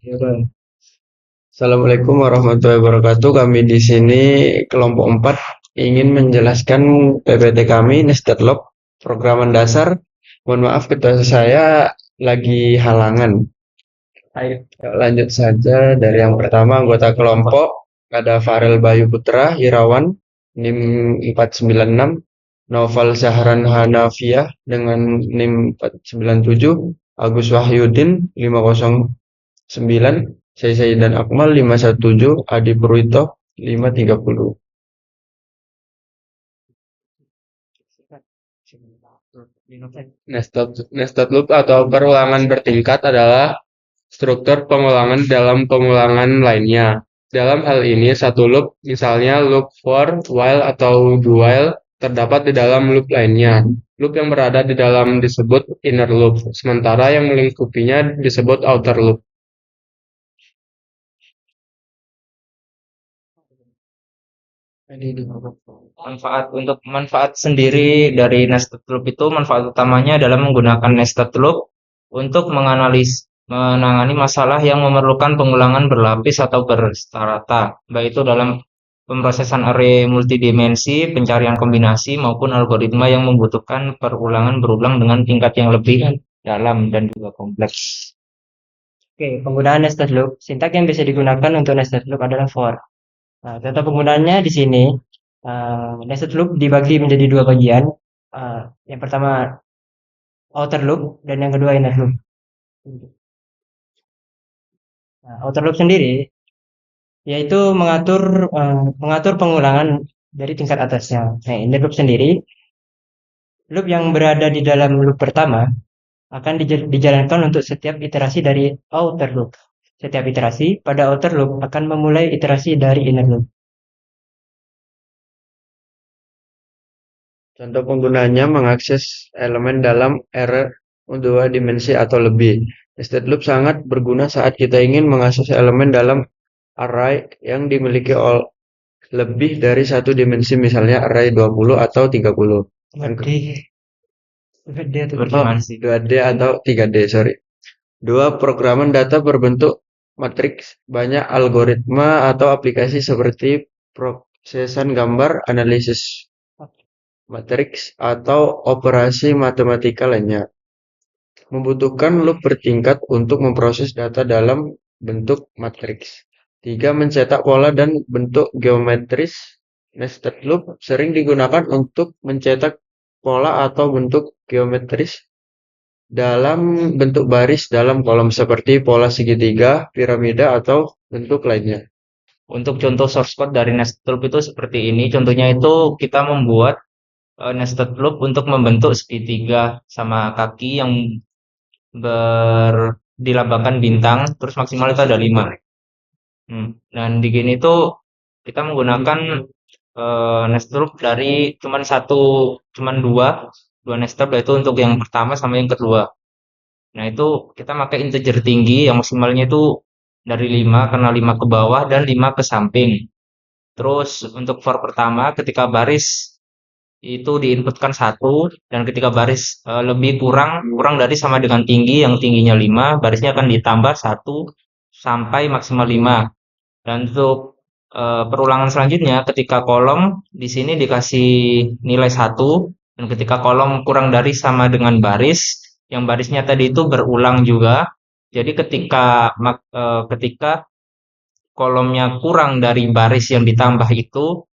Assalamualaikum warahmatullahi wabarakatuh. Kami di sini kelompok 4 ingin menjelaskan PPT kami Nested Loop programan dasar. Mohon maaf ketua saya lagi halangan. Ayo lanjut saja dari yang pertama anggota kelompok ada Farel Bayu Putra Irawan NIM 496, Noval Zahran Hanafiah dengan NIM 497, Agus Wahyudin 509, saya Saidan Akmal 517, Adi Purwito 530. Nested loop atau perulangan bertingkat adalah struktur pengulangan dalam pengulangan lainnya. Dalam hal ini, satu loop, misalnya loop for, while, atau do while, terdapat di dalam loop lainnya. Loop yang berada di dalam disebut inner loop, sementara yang melingkupinya disebut outer loop. Manfaat sendiri dari nested loop itu manfaat utamanya adalah menggunakan nested loop untuk menangani masalah yang memerlukan pengulangan berlapis atau berstrata, baik itu dalam pemrosesan array multidimensi, pencarian kombinasi, maupun algoritma yang membutuhkan perulangan berulang dengan tingkat yang lebih dalam dan juga kompleks. Oke, penggunaan nested loop. Sintak yang bisa digunakan untuk nested loop adalah for. Nah, contoh penggunaannya di sini. Nested loop dibagi menjadi dua bagian. Yang pertama outer loop dan yang kedua inner loop. Nah, outer loop sendiri yaitu mengatur pengulangan dari tingkat atasnya. Nah, inner loop sendiri, loop yang berada di dalam loop pertama akan dijalankan untuk setiap iterasi dari outer loop. Setiap iterasi pada outer loop akan memulai iterasi dari inner loop. Contoh penggunanya mengakses elemen dalam array dua dimensi atau lebih. Nested loop sangat berguna saat kita ingin mengakses elemen dalam array yang dimiliki lebih dari satu dimensi, misalnya array 20 atau 30. 2D atau 3D, sorry. Dua programan data berbentuk matriks, banyak algoritma atau aplikasi seperti prosesan gambar, analisis matriks, atau operasi matematika lainnya. Membutuhkan loop bertingkat untuk memproses data dalam bentuk matriks. 3. Mencetak pola dan bentuk geometris. Nested loop sering digunakan untuk mencetak pola atau bentuk geometris dalam bentuk baris dalam kolom seperti pola segitiga, piramida, atau bentuk lainnya. Untuk contoh source code dari nested loop itu seperti ini. Contohnya itu kita membuat nested loop untuk membentuk segitiga sama kaki yang dilambangkan bintang, terus maksimal itu ada 5. Dan di gini tuh kita menggunakan nested loop dari cuman dua nested loop, yaitu untuk yang pertama sama yang kedua. Nah, itu kita pakai integer tinggi yang maksimalnya itu dari 5 karena 5 ke bawah dan 5 ke samping. Terus untuk for pertama ketika baris itu diinputkan 1, dan ketika baris lebih kurang dari sama dengan tinggi yang tingginya 5, barisnya akan ditambah 1 sampai maksimal 5. Dan untuk perulangan selanjutnya ketika kolom di sini dikasih nilai 1, dan ketika kolom kurang dari sama dengan baris, yang barisnya tadi itu berulang juga. Jadi ketika kolomnya kurang dari baris yang ditambah itu,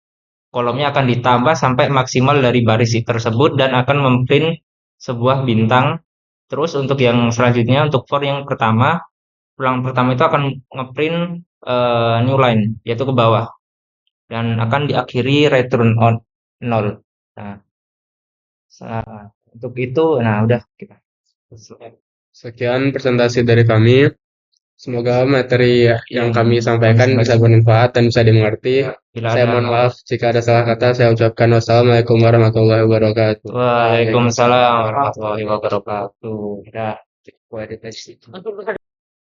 kolomnya akan ditambah sampai maksimal dari baris tersebut dan akan memprint sebuah bintang. Terus untuk yang selanjutnya, untuk for yang pertama, ulang pertama itu akan ngeprint new line, yaitu ke bawah, dan akan diakhiri return on 0. Nah, untuk itu, nah udah kita selesai. Sekian presentasi dari kami. Semoga materi yang kami sampaikan bisa bermanfaat dan bisa dimengerti. Saya mohon maaf jika ada salah kata. Saya ucapkan wassalamualaikum warahmatullahi wabarakatuh. Waalaikumsalam warahmatullahi wabarakatuh. Ya.